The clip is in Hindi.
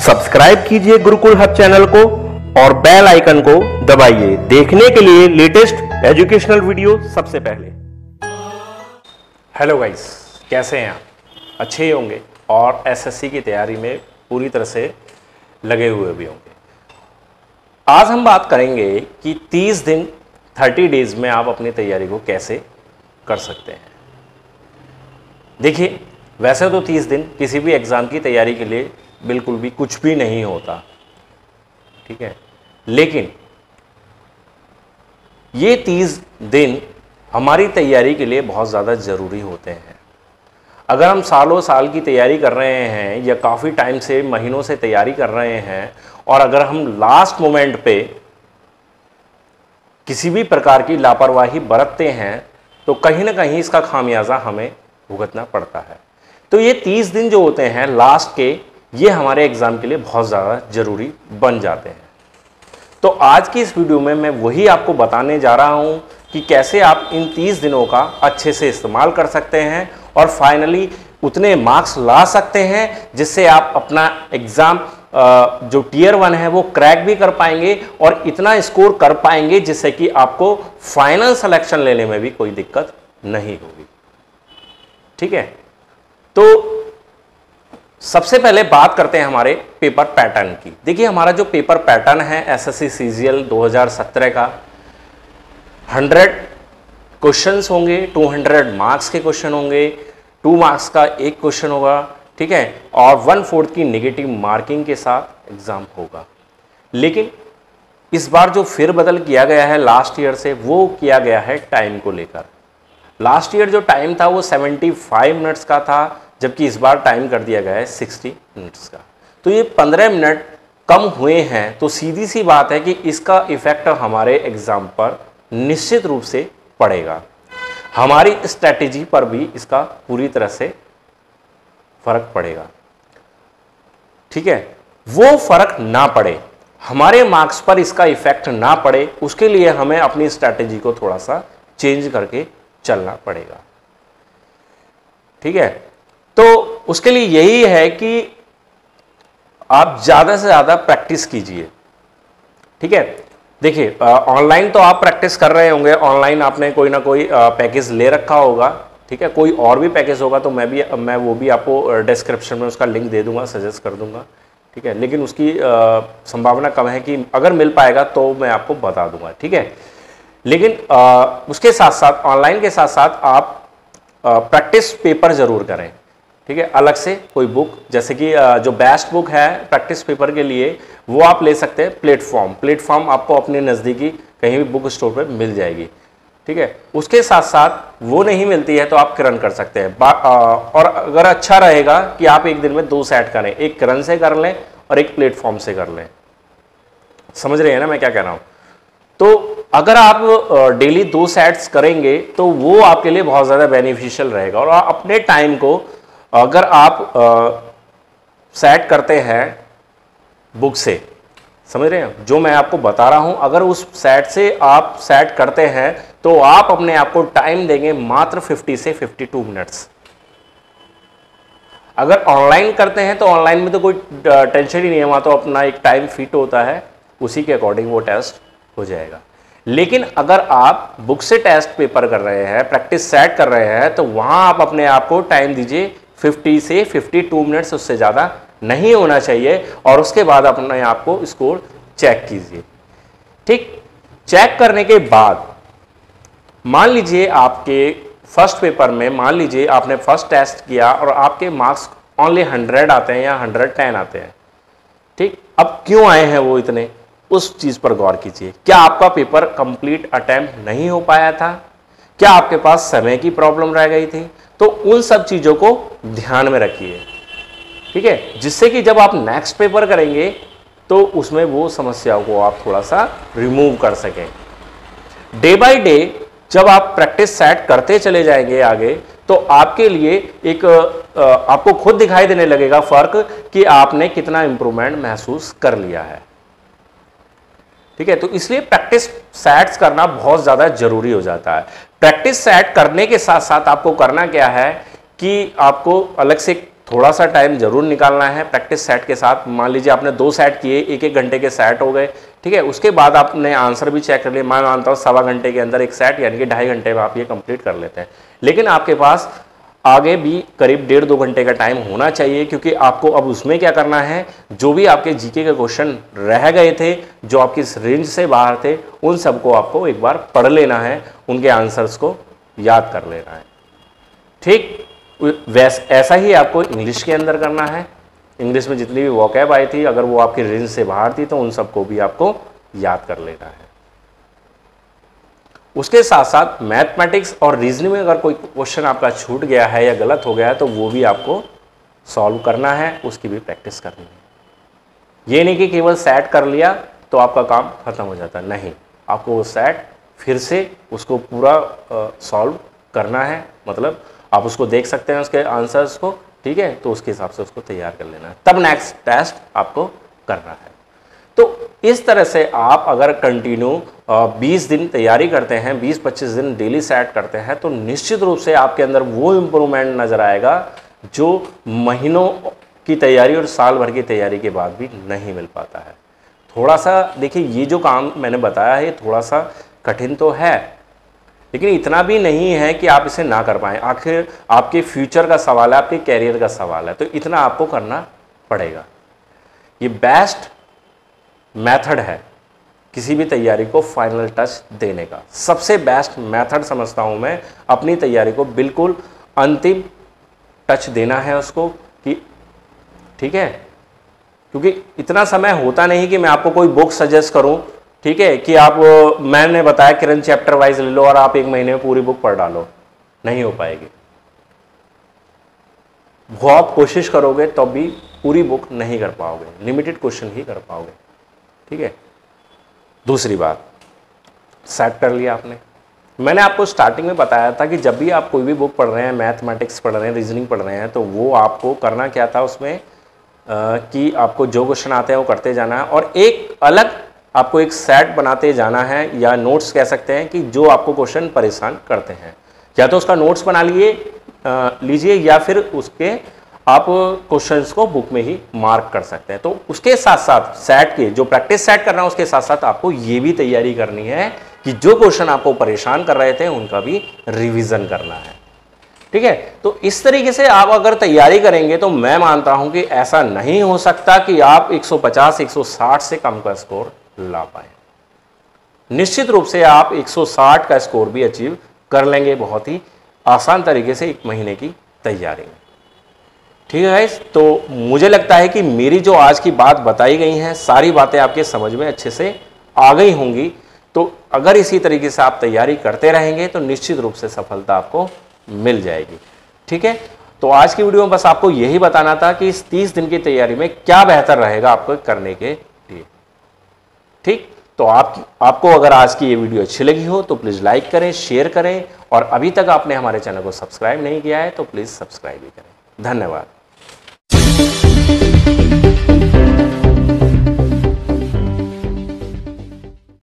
सब्सक्राइब कीजिए गुरुकुल हब चैनल को और बेल आइकन को दबाइए देखने के लिए लेटेस्ट एजुकेशनल वीडियो सबसे पहले। हेलो गाइस, कैसे हैं आप? अच्छे ही होंगे और एसएससी की तैयारी में पूरी तरह से लगे हुए भी होंगे। आज हम बात करेंगे कि 30 दिन 30 डेज में आप अपनी तैयारी को कैसे कर सकते हैं। देखिए, वैसे तो 30 दिन किसी भी एग्ज़ाम की तैयारी के लिए बिल्कुल भी कुछ भी नहीं होता, ठीक है, लेकिन ये 30 दिन हमारी तैयारी के लिए बहुत ज़्यादा ज़रूरी होते हैं। अगर हम सालों साल की तैयारी कर रहे हैं या काफ़ी टाइम से महीनों से तैयारी कर रहे हैं और अगर हम लास्ट मोमेंट पे किसी भी प्रकार की लापरवाही बरतते हैं तो कहीं ना कहीं इसका खामियाजा हमें भुगतना पड़ता है। तो ये 30 दिन जो होते हैं लास्ट के, ये हमारे एग्ज़ाम के लिए बहुत ज़्यादा ज़रूरी बन जाते हैं। तो आज की इस वीडियो में मैं वही आपको बताने जा रहा हूँ कि कैसे आप इन 30 दिनों का अच्छे से इस्तेमाल कर सकते हैं और फाइनली उतने मार्क्स ला सकते हैं जिससे आप अपना एग्ज़ाम जो टियर 1 है वो क्रैक भी कर पाएंगे और इतना स्कोर कर पाएंगे जिससे कि आपको फाइनल सिलेक्शन लेने में भी कोई दिक्कत नहीं होगी। ठीक है, तो सबसे पहले बात करते हैं हमारे पेपर पैटर्न की। देखिए, हमारा जो पेपर पैटर्न है एसएससी सीजीएल 2017 का 100 क्वेश्चंस होंगे, 200 मार्क्स के क्वेश्चन होंगे, 2 मार्क्स का एक क्वेश्चन होगा, ठीक है, और 1/4 की नेगेटिव मार्किंग के साथ एग्जाम होगा। लेकिन इस बार जो फिर बदल किया गया है लास्ट ईयर से, वो किया गया है टाइम को लेकर। लास्ट ईयर जो टाइम था वो 75 मिनट्स का था, जबकि इस बार टाइम कर दिया गया है 60 मिनट्स का। तो ये 15 मिनट कम हुए हैं, तो सीधी सी बात है कि इसका इफेक्ट हमारे एग्जाम पर निश्चित रूप से पड़ेगा। हमारी स्ट्रैटेजी पर भी इसका पूरी तरह से फर्क पड़ेगा। ठीक है, वो फर्क ना पड़े, हमारे मार्क्स पर इसका इफेक्ट ना पड़े, उसके लिए हमें अपनी स्ट्रैटेजी को थोड़ा सा चेंज करके चलना पड़ेगा। ठीक है, तो उसके लिए यही है कि आप ज़्यादा से ज़्यादा प्रैक्टिस कीजिए। ठीक है, देखिए, ऑनलाइन तो आप प्रैक्टिस कर रहे होंगे, ऑनलाइन आपने कोई ना कोई पैकेज ले रखा होगा। ठीक है, कोई और भी पैकेज होगा तो मैं वो भी आपको डिस्क्रिप्शन में उसका लिंक दे दूंगा, सजेस्ट कर दूंगा। ठीक है, लेकिन उसकी संभावना कम है कि अगर मिल पाएगा तो मैं आपको बता दूंगा। ठीक है, लेकिन उसके साथ साथ, ऑनलाइन के साथ साथ आप प्रैक्टिस पेपर ज़रूर करें। ठीक है, अलग से कोई बुक, जैसे कि जो बेस्ट बुक है प्रैक्टिस पेपर के लिए, वो आप ले सकते हैं प्लेटफॉर्म आपको अपने नज़दीकी कहीं भी बुक स्टोर पे मिल जाएगी। ठीक है, उसके साथ साथ वो नहीं मिलती है तो आप किरण कर सकते हैं। और अगर अच्छा रहेगा कि आप एक दिन में 2 सेट करें, एक किरण से कर लें और एक प्लेटफॉर्म से कर लें। समझ रहे हैं ना मैं क्या कह रहा हूँ? तो अगर आप डेली 2 सेट्स करेंगे तो वो आपके लिए बहुत ज़्यादा बेनिफिशियल रहेगा। और अपने टाइम को अगर आप सेट करते हैं बुक से, समझ रहे हैं जो मैं आपको बता रहा हूं, अगर उस सेट से आप सेट करते हैं तो आप अपने आप को टाइम देंगे मात्र 50 से 52 मिनट्स। अगर ऑनलाइन करते हैं तो ऑनलाइन में तो कोई टेंशन ही नहीं है, वहां तो अपना एक टाइम फिट होता है, उसी के अकॉर्डिंग वो टेस्ट हो जाएगा। लेकिन अगर आप बुक से टेस्ट पेपर कर रहे हैं, प्रैक्टिस सेट कर रहे हैं, तो वहां आप अपने आप को टाइम दीजिए 50 से 52 मिनट्स, उससे ज़्यादा नहीं होना चाहिए। और उसके बाद अपने आप को स्कोर चेक कीजिए। ठीक, चेक करने के बाद मान लीजिए आपके फर्स्ट पेपर में, मान लीजिए आपने फर्स्ट टेस्ट किया और आपके मार्क्स ओनली 100 आते हैं या 110 आते हैं। ठीक, अब क्यों आए हैं वो इतने, उस चीज़ पर गौर कीजिए। क्या आपका पेपर कंप्लीट अटेम्प्ट नहीं हो पाया था? क्या आपके पास समय की प्रॉब्लम रह गई थी? तो उन सब चीज़ों को ध्यान में रखिए। ठीक है, जिससे कि जब आप नेक्स्ट पेपर करेंगे तो उसमें वो समस्याओं को आप थोड़ा सा रिमूव कर सकें। डे बाय डे जब आप प्रैक्टिस सेट करते चले जाएंगे आगे, तो आपके लिए एक आपको खुद दिखाई देने लगेगा फर्क कि आपने कितना इंप्रूवमेंट महसूस कर लिया है। ठीक है, तो इसलिए प्रैक्टिस सेट्स करना बहुत ज़्यादा जरूरी हो जाता है। प्रैक्टिस सेट करने के साथ साथ आपको करना क्या है कि आपको अलग से थोड़ा सा टाइम जरूर निकालना है प्रैक्टिस सेट के साथ। मान लीजिए आपने 2 सेट किए, 1-1 घंटे के सेट हो गए, ठीक है। उसके बाद आपने आंसर भी चेक कर लिया। मैं मानता हूँ 1.25 घंटे के अंदर एक सेट यानी कि 2.5 घंटे में आप ये कंप्लीट कर लेते हैं। लेकिन आपके पास आगे भी करीब 1.5-2 घंटे का टाइम होना चाहिए, क्योंकि आपको अब उसमें क्या करना है, जो भी आपके जीके के क्वेश्चन रह गए थे, जो आपकी रेंज से बाहर थे, उन सबको आपको एक बार पढ़ लेना है, उनके आंसर्स को याद कर लेना है, ठीक। ऐसा ही आपको इंग्लिश के अंदर करना है। इंग्लिश में जितनी भी वोकैब आई थी, अगर वो आपकी रेंज से बाहर थी तो उन सबको भी आपको याद कर लेना है। उसके साथ साथ मैथमेटिक्स और रीजनिंग में अगर कोई क्वेश्चन आपका छूट गया है या गलत हो गया है तो वो भी आपको सॉल्व करना है, उसकी भी प्रैक्टिस करनी है। ये नहीं कि केवल सेट कर लिया तो आपका काम खत्म हो जाता, नहीं, आपको वो सेट फिर से उसको पूरा सॉल्व करना है। मतलब आप उसको देख सकते हैं उसके आंसर्स को, ठीक है, तो उसके हिसाब से उसको तैयार कर लेना है, तब नेक्स्ट टेस्ट आपको करना है। तो इस तरह से आप अगर कंटिन्यू 20 दिन तैयारी करते हैं, 20-25 दिन डेली सेट करते हैं, तो निश्चित रूप से आपके अंदर वो इम्प्रूवमेंट नज़र आएगा जो महीनों की तैयारी और साल भर की तैयारी के बाद भी नहीं मिल पाता है। थोड़ा सा देखिए, ये जो काम मैंने बताया है थोड़ा सा कठिन तो है, लेकिन इतना भी नहीं है कि आप इसे ना कर पाएँ। आखिर आपके फ्यूचर का सवाल है, आपके कैरियर का सवाल है, तो इतना आपको करना पड़ेगा। ये बेस्ट मेथड है किसी भी तैयारी को फाइनल टच देने का। सबसे बेस्ट मेथड समझता हूं मैं, अपनी तैयारी को बिल्कुल अंतिम टच देना है उसको, कि ठीक है, क्योंकि इतना समय होता नहीं कि मैं आपको कोई बुक सजेस्ट करूं, ठीक है, कि आप मैंने बताया किरण चैप्टर वाइज ले लो और आप 1 महीने में पूरी बुक पढ़ डालो, नहीं हो पाएगी। बहुत कोशिश करोगे तो भी पूरी बुक नहीं कर पाओगे, लिमिटेड क्वेश्चन ही कर पाओगे, ठीक है। दूसरी बात, सेट कर लिया आपने। मैंने आपको स्टार्टिंग में बताया था कि जब भी आप कोई भी बुक पढ़ रहे हैं, मैथमेटिक्स पढ़ रहे हैं, रीजनिंग पढ़ रहे हैं, तो वो आपको करना क्या था उसमें, कि आपको जो क्वेश्चन आते हैं वो करते जाना है, और एक अलग आपको एक सेट बनाते जाना है, या नोट्स कह सकते हैं, कि जो आपको क्वेश्चन परेशान करते हैं, या तो उसका नोट्स बना लीजिए या फिर उसके आप क्वेश्चंस को बुक में ही मार्क कर सकते हैं। तो उसके साथ साथ सेट के जो प्रैक्टिस सेट करना है, उसके साथ साथ आपको ये भी तैयारी करनी है कि जो क्वेश्चन आपको परेशान कर रहे थे उनका भी रिवीजन करना है, ठीक है। तो इस तरीके से आप अगर तैयारी करेंगे तो मैं मानता हूं कि ऐसा नहीं हो सकता कि आप 150-160 से कम का स्कोर ला पाए। निश्चित रूप से आप 160 का स्कोर भी अचीव कर लेंगे बहुत ही आसान तरीके से 1 महीने की तैयारी में, ठीक है गाइस। तो मुझे लगता है कि मेरी जो आज की बात बताई गई हैं, सारी बातें आपके समझ में अच्छे से आ गई होंगी। तो अगर इसी तरीके से आप तैयारी करते रहेंगे तो निश्चित रूप से सफलता आपको मिल जाएगी, ठीक है। तो आज की वीडियो में बस आपको यही बताना था कि इस 30 दिन की तैयारी में क्या बेहतर रहेगा आपको करने के लिए, ठीक। तो आपको अगर आज की ये वीडियो अच्छी लगी हो तो प्लीज़ लाइक करें, शेयर करें, और अभी तक आपने हमारे चैनल को सब्सक्राइब नहीं किया है तो प्लीज़ सब्सक्राइब भी करें। धन्यवाद।